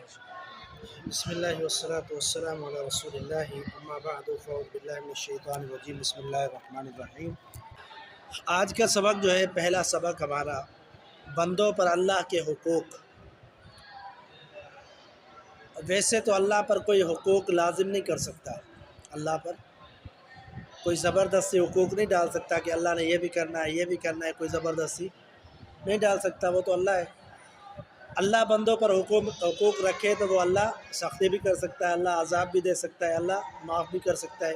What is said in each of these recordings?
بسم اللہ والصلاة والسلام علی رسول اللہ اما بعد فاعوذ باللہ من الشیطان الرجیم بسم اللہ الرحمن الرحیم۔ آج کا سبق جو ہے پہلا سبق ہمارا بندوں پر اللہ کے حقوق۔ ویسے تو اللہ پر کوئی حقوق لازم نہیں کر سکتا، اللہ پر کوئی زبردستی حقوق نہیں ڈال سکتا کہ اللہ نے یہ بھی کرنا ہے یہ بھی کرنا ہے، کوئی زبردستی نہیں ڈال سکتا، وہ تو اللہ ہے۔ اللہ بندوں پر حقوق رکھے تو وہ اللہ سختی بھی کر سکتا ہے، اللہ عذاب بھی دے سکتا ہے، اللہ معاف بھی کر سکتا ہے،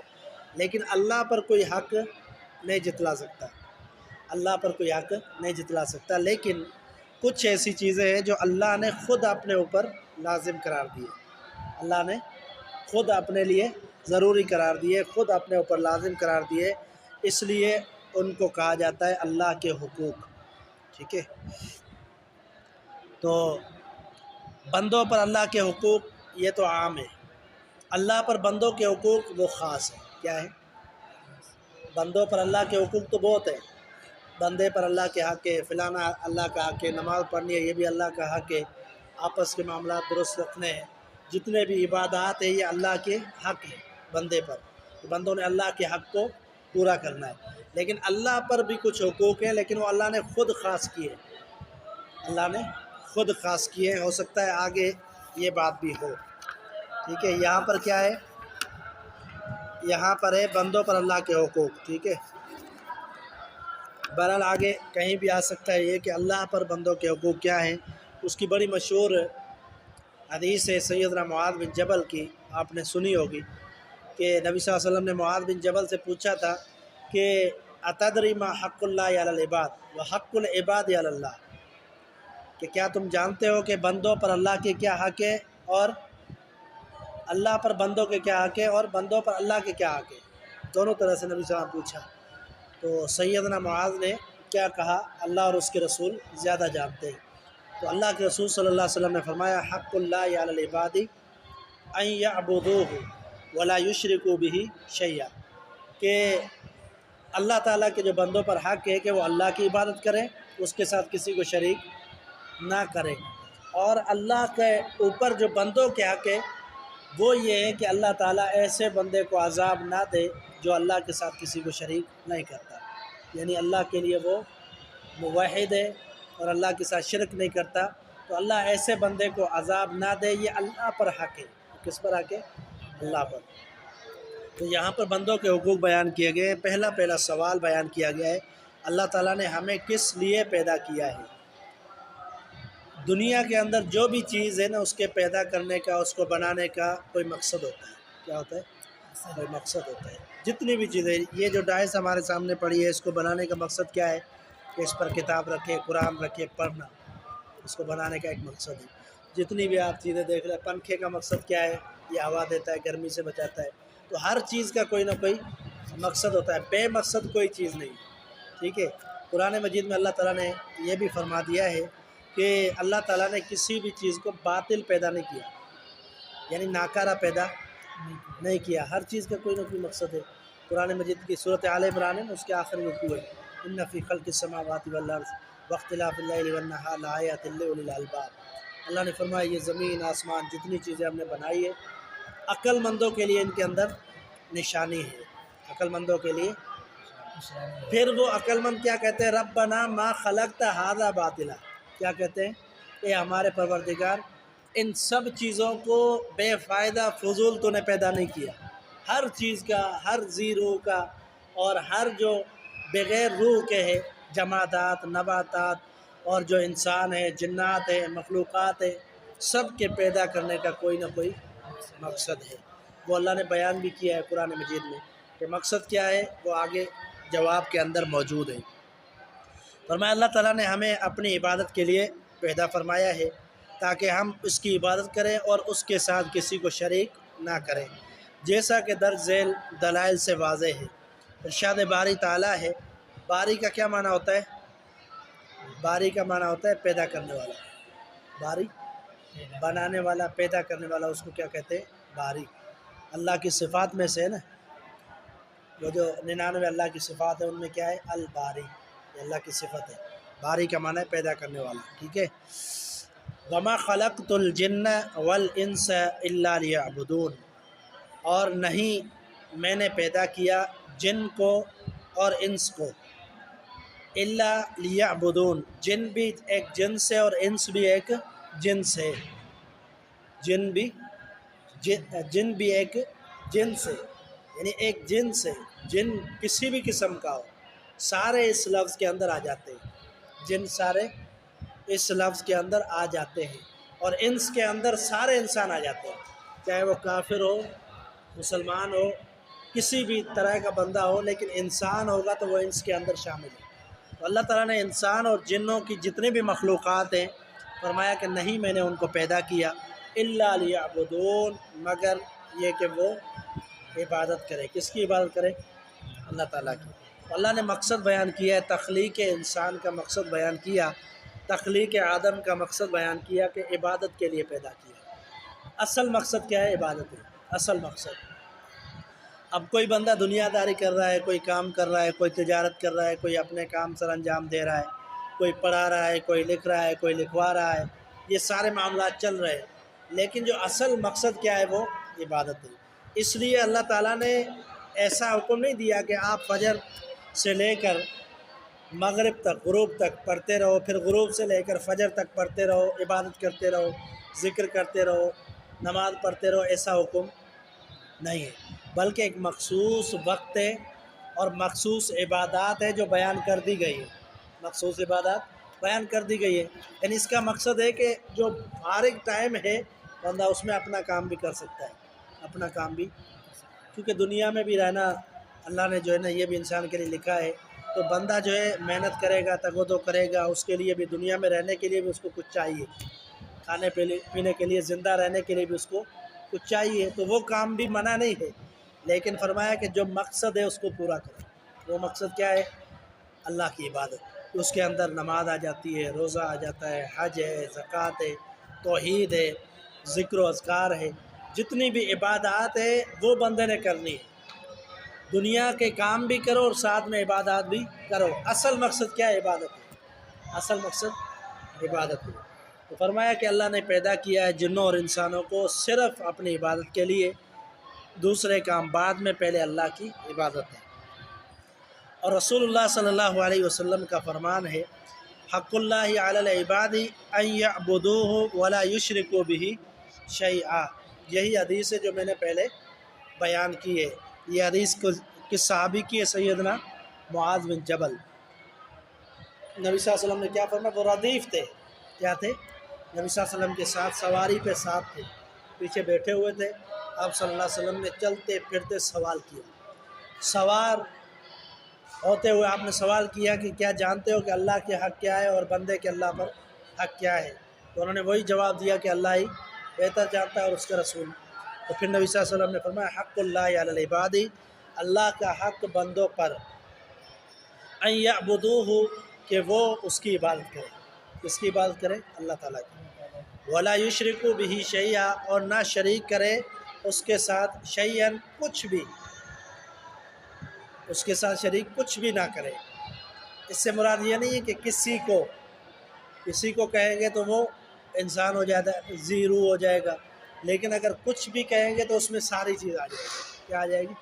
لیکن اللہ پر کوئی حق نہیں جتلا سکتا، اللہ پر کوئی حق نہیں جتلا سکتا۔ لیکن کچھ ایسی چیزیں ہیں جو اللہ نے خود اپنے اوپر لازم قرار دیے، اللہ نے خود اپنے لیے ضروری قرار دیے، خود اپنے اوپر لازم قرار دیے، اس لیے ان کو کہا جاتا ہے اللہ کے حقوق۔ ٹھیک ہے، تو بندوں پر اللہ کے حقوق یہ تو عام ہے، اللہ پر بندوں کے حقوق وہ خاص ہے۔ کیا ہے؟ بندوں پر اللہ کے حقوق تو بہت ہیں، بندے پر اللہ کے حق ہے، فلانا اللہ کا حق ہے، نماز پڑھنی ہے یہ بھی اللہ کا حق ہے، آپس کے معاملات درست رکھنے ہیں، جتنے بھی عبادات ہیں یہ اللہ کے حق ہے بندے پر، بندوں نے اللہ کے حق کو پورا کرنا ہے۔ لیکن اللہ پر بھی کچھ حقوق ہیں، لیکن وہ اللہ نے خود خاص کیے، اللہ نے خود خاص کیے، ہو سکتا ہے آگے یہ بات بھی ہو۔ ٹھیک ہے، یہاں پر کیا ہے؟ یہاں پر ہے بندوں پر اللہ کے حقوق۔ ٹھیک ہے، بہرحال آگے کہیں بھی آ سکتا ہے یہ کہ اللہ پر بندوں کے حقوق کیا ہیں۔ اس کی بڑی مشہور حدیث ہے سیدنا معاذ بن جبل کی، آپ نے سنی ہوگی کہ نبی صلی اللہ علیہ وسلم نے معاذ بن جبل سے پوچھا تھا کہ اتدری ما حق اللہ علی العباد و حق العباد علی اللہ، کہ کیا تم جانتے ہو کہ بندوں پر اللہ کے کیا حق ہے اور اللہ پر بندوں کے کیا حق ہے اور بندوں پر اللہ کے کیا حق ہے، دونوں طرح سے نبی صلی اللہ علیہ وسلم پوچھا۔ تو سیدنا معاذ نے کیا کہا؟ اللہ اور اس کے رسول زیادہ جانتے ہیں۔ تو اللہ کے رسول صلی اللہ علیہ وسلم نے فرمایا حق اللہ علی العباد ان یعبدوہ ولا یشرکوا بہ شیئا، کہ اللہ تعالیٰ کے جو بندوں پر حق ہے کہ وہ اللہ کی عبادت کریں، اس کے ساتھ کسی کو شریک نہ کریں، اور اللہ کے اوپر جو بندوں کے حق ہے وہ یہ ہے کہ اللہ تعالیٰ ایسے بندے کو عذاب نہ دے جو اللہ کے ساتھ کسی کو شریک نہیں کرتا، یعنی اللہ کے لیے وہ موحد ہے اور اللہ کے ساتھ شرک نہیں کرتا، تو اللہ ایسے بندے کو عذاب نہ دے، یہ اللہ پر حق ہے۔ کس پر حق ہے؟ اللہ پر۔ تو یہاں پر بندوں کے حقوق بیان کیے گئے ہیں۔ پہلا سوال بیان کیا گیا ہے، اللہ تعالیٰ نے ہمیں کس لیے پیدا کیا ہے؟ دنیا کے اندر جو بھی چیز ہے نا، اس کے پیدا کرنے کا، اس کو بنانے کا کوئی مقصد ہوتا ہے۔ کیا ہوتا ہے؟ کوئی مقصد ہوتا ہے۔ جتنی بھی چیزیں، یہ جو ڈائس ہمارے سامنے پڑی ہے، اس کو بنانے کا مقصد کیا ہے؟ کہ اس پر کتاب رکھے، قرآن رکھے، پڑھنا، اس کو بنانے کا ایک مقصد ہے۔ جتنی بھی آپ چیزیں دیکھ رہے ہیں، پنکھے کا مقصد کیا ہے؟ یہ ہوا دیتا ہے، گرمی سے بچاتا ہے۔ تو ہر چیز کا کوئی نہ کوئی مقصد ہوتا ہے، بے مقصد کوئی چیز نہیں۔ ٹھیک ہے، قرآن مجید میں اللہ تعالیٰ نے یہ بھی فرما دیا ہے کہ اللہ تعالیٰ نے کسی بھی چیز کو باطل پیدا نہیں کیا، یعنی ناکارہ پیدا نہیں کیا، ہر چیز کا کوئی نہ کوئی مقصد ہے۔ قرآن مجید کی سورۃ آل عمران ہے، اس کے آخر میں رکوع ہے، ان فی خلق السماوات والارض واختلاف اللیل والنہار لآیات لأولی الالباب۔ اللہ نے فرمایا یہ زمین آسمان جتنی چیزیں ہم نے بنائی ہے، عقل مندوں کے لیے ان کے اندر نشانی ہے، عقل مندوں کے لیے۔ پھر وہ عقل مند کیا کہتے ہیں؟ ربنا ما خلقت ھذا باطلا، کیا کہتے ہیں؟ اے ہمارے پروردگار، ان سب چیزوں کو بے فائدہ فضول تو نے پیدا نہیں کیا، ہر چیز کا، ہر ذی روح کا اور ہر جو بغیر روح کے ہے، جمادات، نباتات اور جو انسان ہے، جنات ہے، مخلوقات ہے، سب کے پیدا کرنے کا کوئی نہ کوئی مقصد ہے۔ وہ اللہ نے بیان بھی کیا ہے قرآن مجید میں کہ مقصد کیا ہے، وہ آگے جواب کے اندر موجود ہے۔ فرمایا اللہ تعالیٰ نے ہمیں اپنی عبادت کے لیے پیدا فرمایا ہے تاکہ ہم اس کی عبادت کریں اور اس کے ساتھ کسی کو شریک نہ کریں، جیسا کہ درج ذیل دلائل سے واضح ہے۔ ارشاد باری تعالیٰ ہے، باری کا کیا معنی ہوتا ہے؟ باری کا معنی ہوتا ہے پیدا کرنے والا، باری بنانے والا، پیدا کرنے والا، اس کو کیا کہتے ہیں؟ باری۔ اللہ کی صفات میں سے ہے نا، وہ جو 99 اللہ کی صفات ہے ان میں کیا ہے؟ الباری، یہ اللہ کی صفت ہے۔ باری کا معنی ہے پیدا کرنے والا۔ ٹھیک ہے، وما خلقت الجن والانس الا لیعبدون، اور نہیں میں نے پیدا کیا جن کو اور انس کو، الا لیعبدون، جن بھی ایک جنس ہے اور انس بھی ایک جنس ہے، جن بھی ایک جنس ہے، یعنی ایک جنس ہے، جن کسی بھی قسم کا ہو سارے اس لفظ کے اندر آ جاتے ہیں، جن سارے اس لفظ کے اندر آ جاتے ہیں، اور انس کے اندر سارے انسان آ جاتے ہیں، چاہے وہ کافر ہو مسلمان ہو کسی بھی طرح کا بندہ ہو، لیکن انسان ہوگا تو وہ انس کے اندر شامل ہے۔ تو اللہ تعالیٰ نے انسان اور جنوں کی جتنی بھی مخلوقات ہیں فرمایا کہ نہیں میں نے ان کو پیدا کیا الا لیعبدون، مگر یہ کہ وہ عبادت کرے۔ کس کی عبادت کرے؟ اللہ تعالیٰ کی۔ اللہ نے مقصد بیان کیا ہے، تخلیق انسان کا مقصد بیان کیا، تخلیق آدم کا مقصد بیان کیا کہ عبادت کے لیے پیدا کیا۔ اصل مقصد کیا ہے؟ عبادت ہے اصل مقصد۔ اب کوئی بندہ دنیا داری کر رہا ہے، کوئی کام کر رہا ہے، کوئی تجارت کر رہا ہے، کوئی اپنے کام سر انجام دے رہا ہے، کوئی پڑھا رہا ہے، کوئی لکھ رہا ہے، کوئی لکھوا رہا ہے، یہ سارے معاملات چل رہے ہیں، لیکن جو اصل مقصد کیا ہے وہ عبادت ہے۔ اس لیے اللہ تعالیٰ نے ایسا حکم نہیں دیا کہ آپ فجر سے لے کر مغرب تک غروب تک پڑھتے رہو، پھر غروب سے لے کر فجر تک پڑھتے رہو، عبادت کرتے رہو، ذکر کرتے رہو، نماز پڑھتے رہو، ایسا حکم نہیں ہے، بلکہ ایک مخصوص وقت ہے اور مخصوص عبادات ہے جو بیان کر دی گئی ہے، مخصوص عبادات بیان کر دی گئی ہے، یعنی اس کا مقصد ہے کہ جو فارغ ٹائم ہے بندہ اس میں اپنا کام بھی کر سکتا ہے، اپنا کام بھی، کیونکہ دنیا میں بھی رہنا اللہ نے جو ہے نا یہ بھی انسان کے لیے لکھا ہے، تو بندہ جو ہے محنت کرے گا، تگ و دو کرے گا، اس کے لیے بھی دنیا میں رہنے کے لیے بھی اس کو کچھ چاہیے، کھانے پینے کے لیے، زندہ رہنے کے لیے بھی اس کو کچھ چاہیے، تو وہ کام بھی منع نہیں ہے، لیکن فرمایا کہ جو مقصد ہے اس کو پورا کرو۔ وہ مقصد کیا ہے؟ اللہ کی عبادت، اس کے اندر نماز آ جاتی ہے، روزہ آ جاتا ہے، حج ہے، زکوٰۃ ہے، توحید ہے، ذکر و اذکار ہے، جتنی بھی عبادات ہے وہ بندے نے کرنی ہے، دنیا کے کام بھی کرو اور ساتھ میں عبادات بھی کرو۔ اصل مقصد کیا ہے؟ عبادت ہے، اصل مقصد عبادت ہے۔ تو فرمایا کہ اللہ نے پیدا کیا ہے جنوں اور انسانوں کو صرف اپنی عبادت کے لیے، دوسرے کام بعد میں، پہلے اللہ کی عبادت ہے۔ اور رسول اللہ صلی اللہ علیہ وسلم کا فرمان ہے، حق اللہ علی العباد ان یعبدوہ ولا یشرکوا بہ شیئا، یہی حدیث ہے جو میں نے پہلے بیان کی ہے۔ یہ حدیث کس صحابی کی ہے؟ سیدنا معاذ بن جبل۔ نبی صلی اللہ علیہ وسلم نے کیا فرمایا؟ وہ ردیف تھے، کیا تھے؟ نبی صلی اللہ علیہ وسلم کے ساتھ سواری پہ ساتھ تھے، پیچھے بیٹھے ہوئے تھے، آپ صلی اللہ علیہ وسلم نے چلتے پھرتے سوال کیا، سوار ہوتے ہوئے آپ نے سوال کیا کہ کیا جانتے ہو کہ اللہ کے حق کیا ہے اور بندے کے اللہ پر حق کیا ہے؟ تو انہوں نے وہی جواب دیا کہ اللہ ہی بہتر جانتا ہے اور اس کا رسول۔ تو پھر نبی صلی اللہ علیہ وسلم نے فرمایا حق اللہ علی العباد، اللہ کا حق بندوں پر، ان یعبدوہ، کہ وہ اس کی عبادت کرے۔ کس کی عبادت کرے؟ اللہ تعالیٰ کی۔ ولا یشرکوا بہ شیئا، اور نہ شریک کرے اس کے ساتھ، شیئا، کچھ بھی، اس کے ساتھ شریک کچھ بھی نہ کرے۔ اس سے مراد یہ نہیں ہے کہ کسی کو کہیں گے تو وہ انسان ہو جاتا ہے، زیرو ہو جائے گا، لیکن اگر کچھ بھی کہیں گے تو اس میں ساری چیز آ جائے گی۔ کیا آ جائے گی؟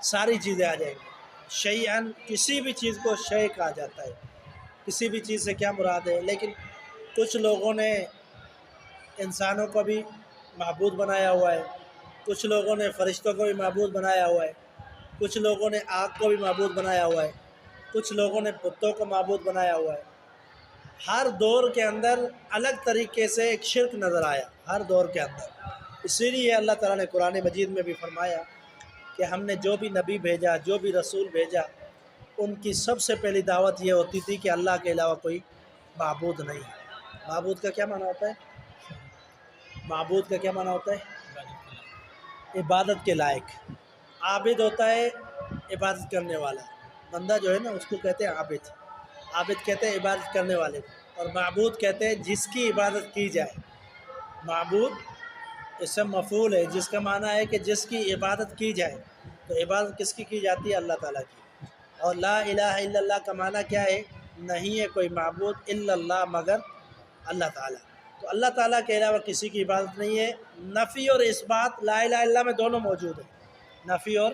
ساری چیزیں آ جائیں گی۔ شیئن، کسی بھی چیز کو شے کہا جاتا ہے، کسی بھی چیز سے کیا مراد ہے، لیکن کچھ لوگوں نے انسانوں کو بھی معبود بنایا ہوا ہے، کچھ لوگوں نے فرشتوں کو بھی معبود بنایا ہوا ہے، کچھ لوگوں نے آگ کو بھی معبود بنایا ہوا ہے، کچھ لوگوں نے بتوں کو معبود بنایا ہوا ہے۔ ہر دور کے اندر الگ طریقے سے ایک شرک نظر آیا، ہر دور کے اندر۔ اسی لیے اللہ تعالیٰ نے قرآن مجید میں بھی فرمایا کہ ہم نے جو بھی نبی بھیجا، جو بھی رسول بھیجا، ان کی سب سے پہلی دعوت یہ ہوتی تھی کہ اللہ کے علاوہ کوئی معبود نہیں ہے۔ معبود کا کیا معنی ہوتا ہے؟ معبود کا کیا معنی ہوتا ہے؟ عبادت کے لائق۔ عابد ہوتا ہے عبادت کرنے والا، بندہ جو ہے نا اس کو کہتے ہیں عابد۔ عابد کہتے ہیں عبادت کرنے والے کو، اور معبود کہتے ہیں جس کی عبادت کی جائے۔ معبود اسم مفعول ہے، جس کا معنی ہے کہ جس کی عبادت کی جائے۔ تو عبادت کس کی جاتی ہے؟ اللہ تعالیٰ کی۔ اور لا الہ الا اللہ کا معنی کیا ہے؟ نہیں ہے کوئی معبود الا اللہ، مگر اللہ تعالیٰ۔ تو اللہ تعالیٰ کے علاوہ کسی کی عبادت نہیں ہے۔ نفی اور اثبات لا الہ الا اللہ میں دونوں موجود ہیں، نفی اور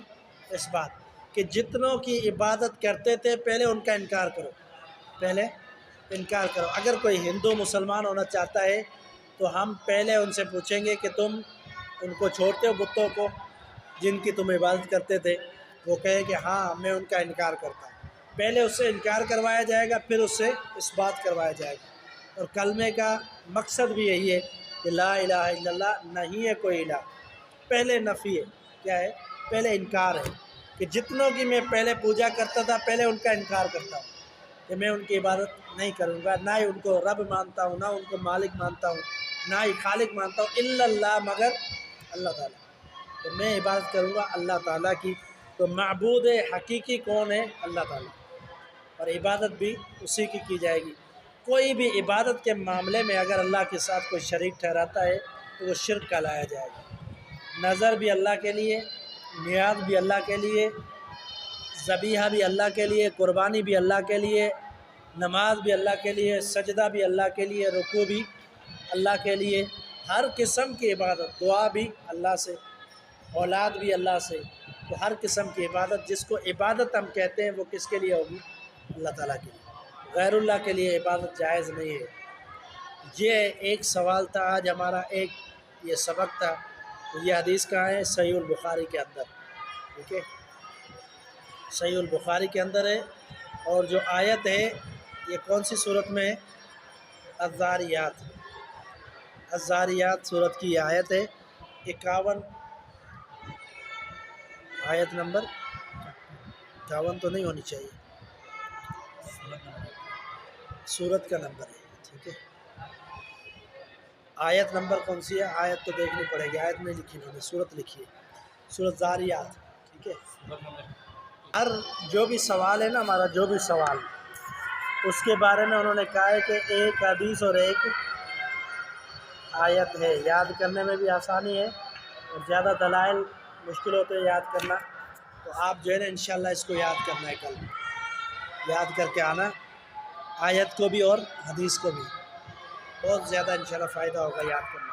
اثبات، کہ جتنوں کی عبادت کرتے تھے پہلے ان کا انکار کرو، پہلے انکار کرو۔ اگر کوئی ہندو مسلمان ہونا چاہتا ہے تو ہم پہلے ان سے پوچھیں گے کہ تم ان کو چھوڑتے ہو بتوں کو جن کی تم عبادت کرتے تھے؟ وہ کہے کہ ہاں میں ان کا انکار کرتا ہوں۔ پہلے اس سے انکار کروایا جائے گا، پھر اس سے اثبات کروایا جائے گا۔ اور کلمے کا مقصد بھی یہی ہے کہ لا الہ الا اللہ نہیں ہے کوئی الہ، پہلے نفی ہے، کیا ہے؟ پہلے انکار ہے کہ جتنوں کی میں پہلے پوجا کرتا تھا پہلے ان کا انکار کرتا ہوں کہ میں ان کی عبادت نہیں کروں گا، نہ ہی ان کو رب مانتا ہوں، نہ ان کو مالک مانتا ہوں، نہ ہی خالق مانتا ہوں، الا اللہ، مگر اللہ تعالیٰ۔ تو میں عبادت کروں گا اللہ تعالیٰ کی۔ تو معبود حقیقی کون ہے؟ اللہ تعالیٰ، اور عبادت بھی اسی کی جائے گی۔ کوئی بھی عبادت کے معاملے میں اگر اللہ کے ساتھ کوئی شریک ٹھہراتا ہے تو وہ شرک کہلایا جائے گا۔ نظر بھی اللہ کے لیے، نیاز بھی اللہ کے لیے، ذبیحہ بھی اللہ کے لیے، قربانی بھی اللہ کے لیے، نماز بھی اللہ کے لیے، سجدہ بھی اللہ کے لیے، رکوع بھی اللہ کے لیے، ہر قسم کی عبادت، دعا بھی اللہ سے، اولاد بھی اللہ سے۔ تو ہر قسم کی عبادت، جس کو عبادت ہم کہتے ہیں، وہ کس کے لیے ہوگی؟ اللہ تعالیٰ کے لیے۔ غیر اللہ کے لیے عبادت جائز نہیں ہے۔ یہ ایک سوال تھا آج ہمارا، ایک یہ سبق تھا۔ یہ حدیث کہاں ہے؟ صحیح البخاری کے اندر، ٹھیک ہے، صحیح البخاری کے اندر ہے۔ اور جو آیت ہے یہ کون سی صورت میں ہے؟ الذاریات، الذاریات صورت کی یہ آیت ہے، 51، آیت نمبر 51 تو نہیں ہونی چاہیے، صورت کا نمبر ہے، ٹھیک ہے۔ آیت نمبر کون سی ہے؟ آیت تو دیکھنی پڑے گی، آیت نہیں لکھی انہوں نے، صورت لکھی ہے، صورت ذاریات، ٹھیک ہے۔ ہر جو بھی سوال ہے نا ہمارا، جو بھی سوال اس کے بارے میں انہوں نے کہا ہے کہ ایک حدیث اور ایک آیت ہے، یاد کرنے میں بھی آسانی ہے اور زیادہ دلائل مشکل ہوتے ہیں یاد کرنا۔ تو آپ جو ہے نا انشاءاللہ اس کو یاد کرنا ہے، کل یاد کر کے آنا، آیت کو بھی اور حدیث کو بھی، بہت زیادہ انشاءاللہ فائدہ ہوگا یاد کرنا۔